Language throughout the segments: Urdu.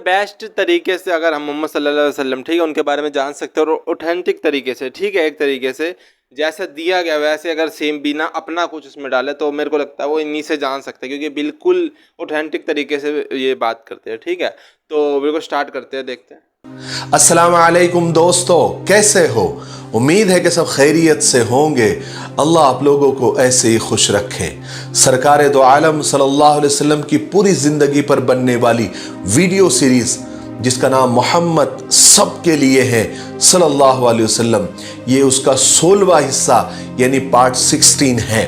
بیسٹ طریقے سے اگر ہم محمد صلی اللہ علیہ وسلم ٹھیک ہے ان کے بارے میں جان سکتے ہیں اور اوتھینٹک طریقے سے ٹھیک ہے ایک طریقے سے جیسا دیا گیا ویسے اگر سیم بینا اپنا کچھ اس میں ڈالے تو میرے کو لگتا ہے وہ انہی سے جان سکتے ہیں کیونکہ بالکل اوتھینٹک طریقے سے یہ بات کرتے ہیں ٹھیک ہے. تو بالکل سٹارٹ کرتے ہیں, دیکھتے ہیں. السلام علیکم دوستو, کیسے ہو؟ امید ہے کہ سب خیریت سے ہوں گے. اللہ آپ لوگوں کو ایسے ہی خوش رکھے. سرکار دو عالم صلی اللہ علیہ وسلم کی پوری زندگی پر بننے والی ویڈیو سیریز جس کا نام محمد سب کے لیے ہے صلی اللہ علیہ وسلم, یہ اس کا 16واں حصہ یعنی پارٹ 16 ہے.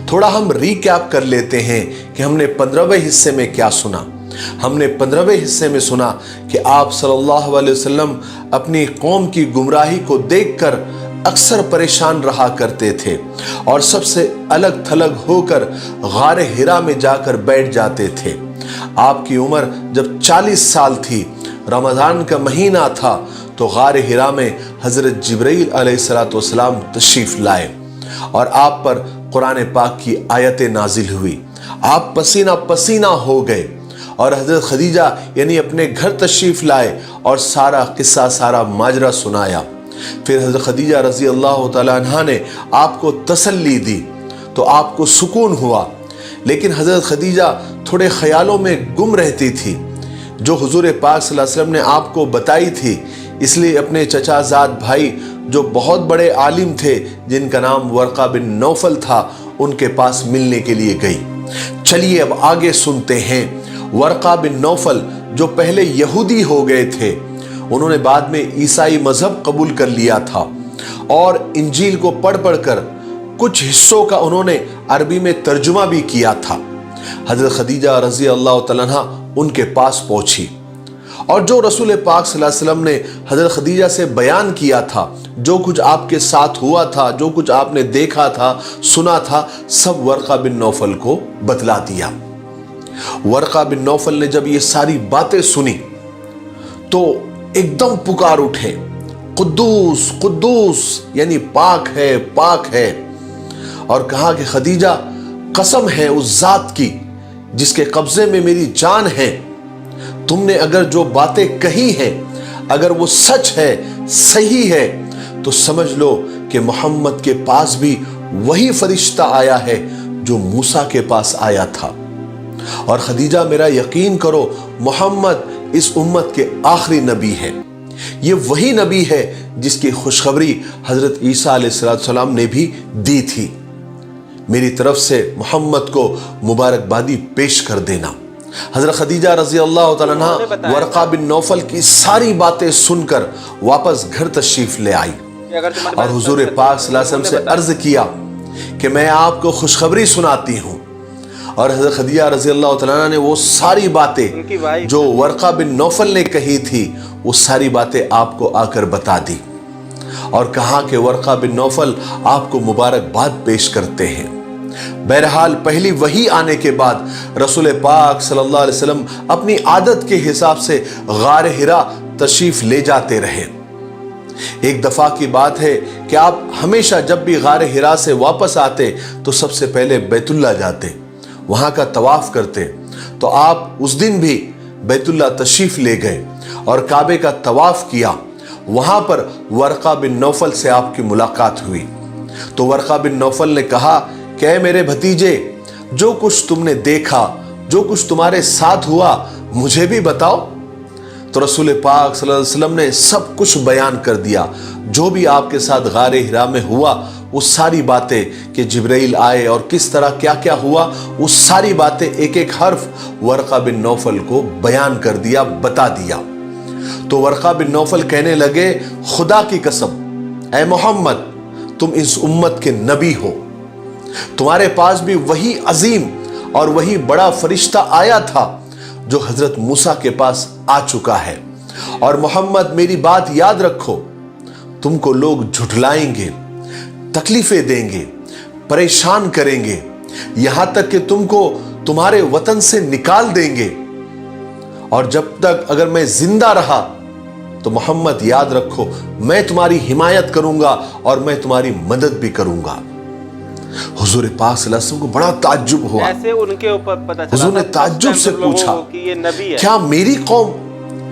تھوڑا ہم ریکیپ کر لیتے ہیں کہ ہم نے 15ویں حصے میں کیا سنا. ہم نے 15ویں حصے میں سنا کہ آپ صلی اللہ علیہ وسلم اپنی قوم کی گمراہی کو دیکھ کر اکثر پریشان رہا کرتے تھے اور سب سے الگ تھلگ ہو کر غار حرا میں جا کر بیٹھ جاتے تھے. آپ کی عمر جب 40 سال تھی, رمضان کا مہینہ تھا, تو غار حرا میں حضرت جبرائیل علیہ السلام تشریف لائے اور آپ پر قرآن پاک کی آیتیں نازل ہوئی. آپ پسینہ پسینہ ہو گئے اور حضرت خدیجہ یعنی اپنے گھر تشریف لائے اور سارا قصہ سارا ماجرا سنایا. پھر حضرت خدیجہ رضی اللہ تعالیٰ عنہ نے آپ کو تسلی دی تو آپ کو سکون ہوا. لیکن حضرت خدیجہ تھوڑے خیالوں میں گم رہتی تھی جو حضور پاک صلی اللہ علیہ وسلم نے آپ کو بتائی تھی. اس لیے اپنے چچا زاد بھائی جو بہت بڑے عالم تھے جن کا نام ورقہ بن نوفل تھا, ان کے پاس ملنے کے لیے گئی. چلیے اب آگے سنتے ہیں. ورقہ بن نوفل جو پہلے یہودی ہو گئے تھے, انہوں نے بعد میں عیسائی مذہب قبول کر لیا تھا اور انجیل کو پڑھ پڑھ کر کچھ حصوں کا انہوں نے عربی میں ترجمہ بھی کیا تھا. حضرت خدیجہ رضی اللہ تعالیٰ عنہ ان کے پاس پہنچی اور جو رسول پاک صلی اللہ علیہ وسلم نے حضرت خدیجہ سے بیان کیا تھا, جو کچھ آپ کے ساتھ ہوا تھا, جو کچھ آپ نے دیکھا تھا, سنا تھا, سب ورقہ بن نوفل کو بتلا دیا. ورقہ بن نوفل نے جب یہ ساری باتیں سنی تو ایک دم پکار اٹھے, قدوس قدوس یعنی پاک ہے پاک ہے, اور کہا کہ خدیجہ قسم ہے اس ذات کی جس کے قبضے میں میری جان ہے, تم نے اگر جو باتیں کہی ہیں اگر وہ سچ ہے, صحیح ہے, تو سمجھ لو کہ محمد کے پاس بھی وہی فرشتہ آیا ہے جو موسیٰ کے پاس آیا تھا. اور خدیجہ میرا یقین کرو, محمد اس امت کے آخری نبی ہے. یہ وہی نبی ہے جس کی خوشخبری حضرت عیسیٰ علیہ السلام نے بھی دی تھی. میری طرف سے محمد کو مبارکبادی پیش کر دینا. حضرت خدیجہ رضی اللہ تعالیٰ عنہ ورقہ بن نوفل کی ساری باتیں سن کر واپس گھر تشریف لے آئی اور حضور پاک صلی اللہ علیہ وسلم سے عرض کیا کہ میں آپ کو خوشخبری سناتی ہوں. اور حضرت خدیجہ رضی اللہ تعالیٰ عنہ نے وہ ساری باتیں جو ورقہ بن نوفل نے کہی تھی وہ ساری باتیں آپ کو آ کر بتا دی اور کہا کہ ورقہ بن نوفل آپ کو مبارکباد پیش کرتے ہیں. بہرحال پہلی وحی آنے کے بعد رسول پاک صلی اللہ علیہ وسلم اپنی عادت کے حساب سے غار حرا تشریف لے جاتے رہے. ایک دفعہ کی بات ہے کہ آپ ہمیشہ جب بھی غار حرا سے واپس آتے تو سب سے پہلے بیت اللہ جاتے, وہاں کا طواف کرتے. تو آپ اس دن بھی بیت اللہ تشریف لے گئے اور کعبے کا طواف کیا. وہاں پر ورقہ بن نوفل سے آپ کی ملاقات ہوئی. تو ورقہ بن نوفل نے کہا کہ اے میرے بھتیجے, جو کچھ تم نے دیکھا, جو کچھ تمہارے ساتھ ہوا, مجھے بھی بتاؤ. تو رسول پاک صلی اللہ علیہ وسلم نے سب کچھ بیان کر دیا, جو بھی آپ کے ساتھ غار حرا میں ہوا وہ ساری باتیں, کہ جبرائیل آئے اور کس طرح کیا کیا ہوا, وہ ساری باتیں ایک ایک حرف ورقہ بن نوفل کو بیان کر دیا, بتا دیا. تو ورقہ بن نوفل کہنے لگے, خدا کی قسم اے محمد تم اس امت کے نبی ہو, تمہارے پاس بھی وہی عظیم اور وہی بڑا فرشتہ آیا تھا جو حضرت موسیٰ کے پاس آ چکا ہے. اور محمد میری بات یاد رکھو, تم کو لوگ جھٹلائیں گے, تکلیفیں دیں گے, پریشان کریں گے, یہاں تک کہ تم کو تمہارے وطن سے نکال دیں گے, اور جب تک اگر میں زندہ رہا تو محمد یاد رکھو میں تمہاری حمایت کروں گا اور میں تمہاری مدد بھی کروں گا. حضور پاک صلی اللہ علیہ وسلم کو بڑا تعجب ہوا. ایسے ان کے اوپر پتہ چلا, حضور نے تعجب سے پوچھا کہ یہ نبی ہے, کیا میری قوم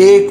1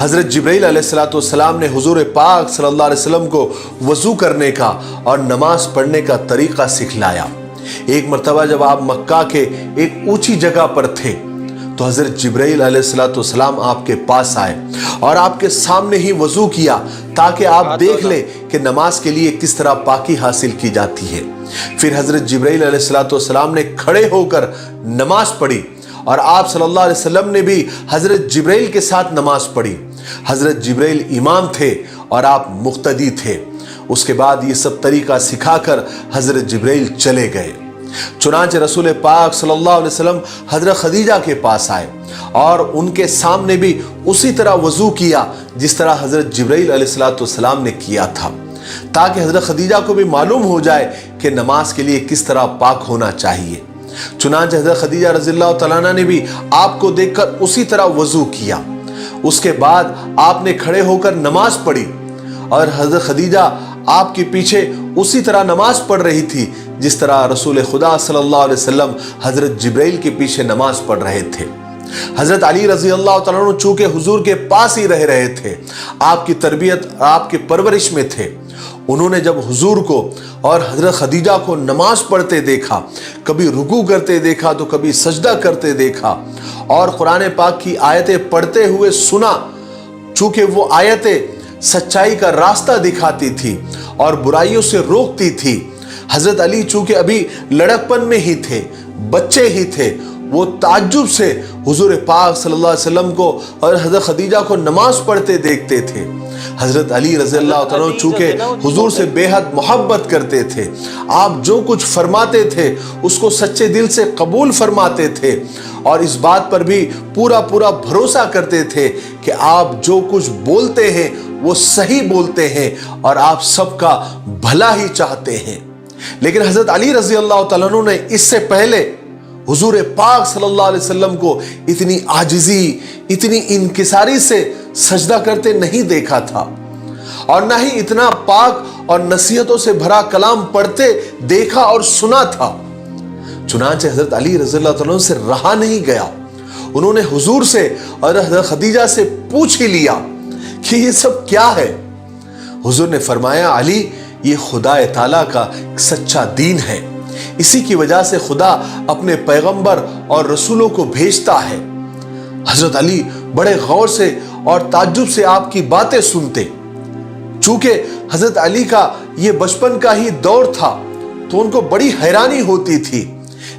حضرت جبرائیل علیہ السلام نے حضور پاک صلی اللہ علیہ وسلم کو وضو کرنے کا اور نماز پڑھنے کا طریقہ سکھلایا۔ ایک مرتبہ جب آپ مکہ کے ایک اونچی جگہ پر تھے تو حضرت جبرائیل علیہ السلام آپ کے پاس آئے اور آپ کے سامنے ہی وضو کیا تاکہ آپ دیکھ لیں کہ نماز کے لیے کس طرح پاکی حاصل کی جاتی ہے۔ پھر حضرت جبرائیل علیہ السلام نے کھڑے ہو کر نماز پڑھی اور آپ صلی اللہ علیہ وسلم نے بھی حضرت جبرائیل کے ساتھ نماز پڑھی۔ حضرت جبرائیل امام تھے اور آپ مقتدی تھے۔ اس کے بعد یہ سب طریقہ سکھا کر حضرت جبرائیل چلے گئے۔ چنانچہ رسول پاک صلی اللہ علیہ وسلم حضرت خدیجہ کے پاس آئے اور ان کے سامنے بھی اسی طرح وضو کیا جس طرح حضرت جبرائیل علیہ السلام نے کیا تھا، تاکہ حضرت خدیجہ کو بھی معلوم ہو جائے کہ نماز کے لیے کس طرح پاک ہونا چاہیے۔ چنانچہ حضرت خدیجہ رضی اللہ تعالیٰ عنہ نے بھی آپ کو دیکھ کر اسی طرح وضو کیا۔ اس کے بعد آپ نے کھڑے ہو کر نماز پڑھی اور حضرت خدیجہ آپ کے پیچھے اسی طرح نماز پڑھ رہی تھی جس طرح رسول خدا صلی اللہ علیہ وسلم حضرت جبرائیل کے پیچھے نماز پڑھ رہے تھے۔ حضرت علی رضی اللہ تعالیٰ عنہ چونکہ حضور کے پاس ہی رہ رہے تھے، آپ کی تربیت آپ کی پرورش میں تھے، انہوں نے جب حضور کو اور حضرت خدیجہ کو نماز پڑھتے دیکھا، کبھی رکوع کرتے دیکھا تو کبھی سجدہ کرتے دیکھا اور قرآن پاک کی آیتیں پڑھتے ہوئے سنا، چونکہ وہ آیتیں سچائی کا راستہ دکھاتی تھی اور برائیوں سے روکتی تھی۔ حضرت علی چونکہ ابھی لڑکپن میں ہی تھے، بچے ہی تھے، وہ تعجب سے حضور پاک صلی اللہ علیہ وسلم کو اور حضرت خدیجہ کو نماز پڑھتے دیکھتے تھے۔ حضرت علی رضی اللہ تعالیٰ عنہ چونکہ حضور سے بے حد محبت کرتے تھے، آپ جو کچھ فرماتے تھے اس کو سچے دل سے قبول فرماتے تھے اور اس بات پر بھی پورا بھروسہ کرتے تھے کہ آپ جو کچھ بولتے ہیں وہ صحیح بولتے ہیں اور آپ سب کا بھلا ہی چاہتے ہیں۔ لیکن حضرت علی رضی اللہ تعالیٰ عنہ نے اس سے پہلے حضور پاک صلی اللہ علیہ وسلم کو اتنی عاجزی، اتنی انکساری سے سجدہ کرتے نہیں دیکھا تھا اور نہ ہی اتنا پاک اور نصیحتوں سے بھرا کلام پڑھتے دیکھا اور سنا تھا۔ چنانچہ حضرت علی رضی اللہ تعالیٰ عنہ سے رہا نہیں گیا، انہوں نے حضور سے اور حضرت خدیجہ سے پوچھ ہی لیا کہ یہ سب کیا ہے۔ حضور نے فرمایا، علی یہ خدا تعالیٰ کا سچا دین ہے، اسی کی وجہ سے خدا اپنے پیغمبر اور رسولوں کو بھیجتا ہے۔ حضرت علی بڑے غور سے اور تعجب سے آپ کی باتیں سنتے۔ چونکہ حضرت علی کا یہ بچپن کا ہی دور تھا تو ان کو بڑی حیرانی ہوتی تھی،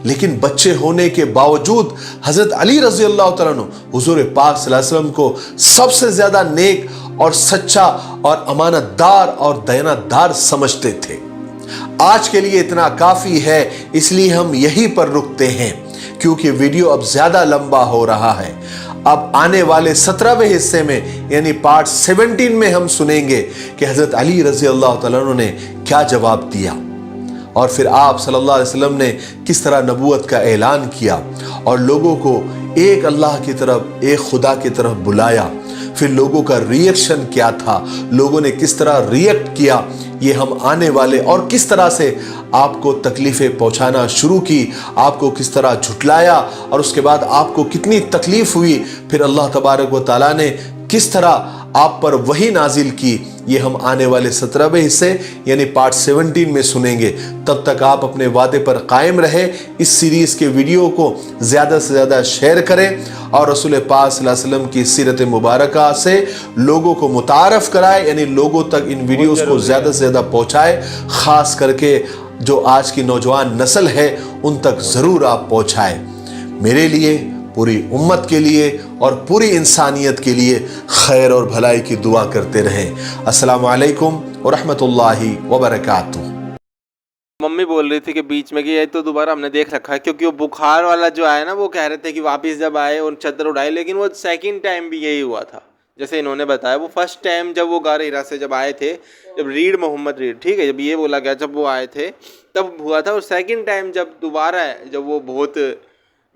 لیکن بچے ہونے کے باوجود حضرت علی رضی اللہ تعالیٰ عنہ حضور پاک صلی اللہ علیہ وسلم کو سب سے زیادہ نیک اور سچا اور امانت دار اور دیانت دار سمجھتے تھے۔ آج کے لیے اتنا کافی ہے، اس لیے ہم یہیں پر رکتے ہیں کیونکہ ویڈیو اب زیادہ لمبا ہو رہا ہے۔ اب آنے والے 17ویں حصے میں یعنی پارٹ 17 میں ہم سنیں گے کہ حضرت علی رضی اللہ تعالیٰ عنہ نے کیا جواب دیا اور پھر آپ صلی اللہ علیہ وسلم نے کس طرح نبوت کا اعلان کیا اور لوگوں کو ایک اللہ کی طرف، ایک خدا کی طرف بلایا۔ پھر لوگوں کا ریئیکشن کیا تھا، لوگوں نے کس طرح ریئیکٹ کیا، یہ ہم آنے والے، اور کس طرح سے آپ کو تکلیفیں پہنچانا شروع کی، آپ کو کس طرح جھٹلایا اور اس کے بعد آپ کو کتنی تکلیف ہوئی، پھر اللہ تبارک و تعالیٰ نے کس طرح آپ پر وحی نازل کی، یہ ہم آنے والے 17ویں حصے یعنی پارٹ 17 میں سنیں گے۔ تب تک آپ اپنے وعدے پر قائم رہیں، اس سیریز کے ویڈیو کو زیادہ سے زیادہ شیئر کریں اور رسول پاک صلی اللہ علیہ وسلم کی سیرت مبارکہ سے لوگوں کو متعارف کرائے، یعنی لوگوں تک ان ویڈیوز کو زیادہ سے زیادہ پہنچائے، خاص کر کے جو آج کی نوجوان نسل ہے ان تک ضرور آپ پہنچائیں۔ میرے لیے، پوری امت کے لیے اور پوری انسانیت کے لیے خیر اور بھلائی کی دعا کرتے رہیں۔ السلام علیکم ورحمۃ اللہ وبرکاتہ۔ ممی بول رہی تھی کہ بیچ میں کہ یہ تو دوبارہ ہم نے دیکھ رکھا ہے، کیونکہ وہ بخار والا جو آیا نا، وہ کہہ رہے تھے کہ واپس جب آئے اور چادر اڑائی، لیکن وہ سیکنڈ ٹائم بھی یہی ہوا تھا جیسے انہوں نے بتایا۔ وہ فرسٹ ٹائم جب وہ غار ہرا سے جب آئے تھے، جب محمد ریڈ، ٹھیک ہے، جب یہ بولا گیا جب وہ آئے تھے تب ہوا تھا، اور سیکنڈ ٹائم جب دوبارہ جب وہ بہت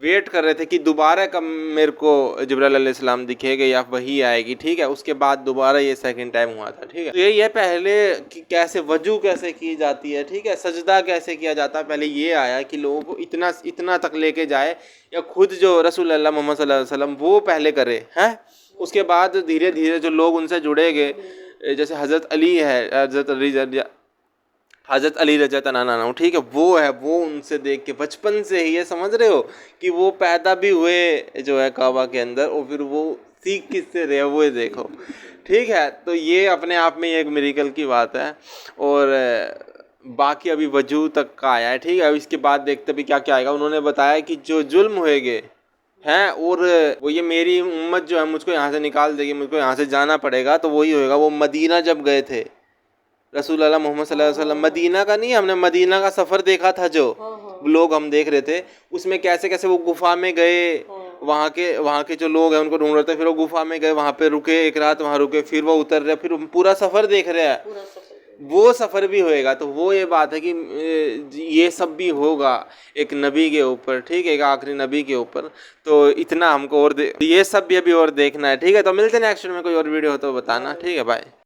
ویٹ کر رہے تھے کہ دوبارہ کب میرے کو جبرائیل علیہ السلام دکھے گا یا وہی آئے گی، ٹھیک ہے، اس کے بعد دوبارہ یہ سیکنڈ ٹائم ہوا تھا، ٹھیک ہے۔ تو یہ پہلے کیسے وضو کیسے کی جاتی ہے، ٹھیک ہے، سجدہ کیسے کیا جاتا ہے، پہلے یہ آیا کہ لوگوں کو اتنا تک لے کے جائے، یا خود جو رسول اللہ محمد صلی اللہ علیہ وسلم وہ پہلے کرے ہیں، اس کے بعد دھیرے دھیرے جو لوگ ان سے جڑے گئے، جیسے حضرت علی ہے، حضرت علی رضی اللہ عنہ، ٹھیک ہے، وہ ان سے دیکھ کے بچپن سے ہی، یہ سمجھ رہے ہو کہ وہ پیدا بھی ہوئے جو ہے کعبہ کے اندر، اور پھر وہ سیکھ کس سے رہے وہ دیکھو، ٹھیک ہے. تو یہ اپنے آپ میں ایک میریکل کی بات ہے. اور باقی ابھی وجود تک کا آیا ہے، ٹھیک ہے. اب اس کے بعد دیکھتے بھی کیا کیا آئے گا. انہوں نے بتایا کہ جو ظلم ہوئے گے ہیں، اور وہ یہ میری امت جو ہے مجھ کو یہاں سے نکال دے گی، مجھ کو یہاں سے جانا پڑے گا، تو وہی ہوئے گا. وہ مدینہ جب گئے تھے رسول اللہ محمد صلی اللہ علیہ وسلم، مدینہ کا نہیں، ہم نے مدینہ کا سفر دیکھا تھا، جو لوگ ہم دیکھ رہے تھے اس میں کیسے کیسے وہ گفا میں گئے، وہاں کے جو لوگ ہیں ان کو ڈھونڈ رہے تھے، پھر وہ گفا میں گئے، وہاں پہ رکے ایک رات، وہاں رکے، پھر وہ اتر رہے، پھر پورا سفر دیکھ رہے ہیں. وہ سفر بھی ہوئے گا. تو وہ یہ بات ہے کہ یہ سب بھی ہوگا ایک نبی کے اوپر، ٹھیک ہے، ایک آخری نبی کے اوپر. تو اتنا ہم کو اور یہ سب بھی ابھی اور دیکھنا ہے، ٹھیک ہے. تو ملتے ہیں نیکسٹ میں، کوئی اور ویڈیو ہو تو بتانا، ٹھیک ہے، بائے.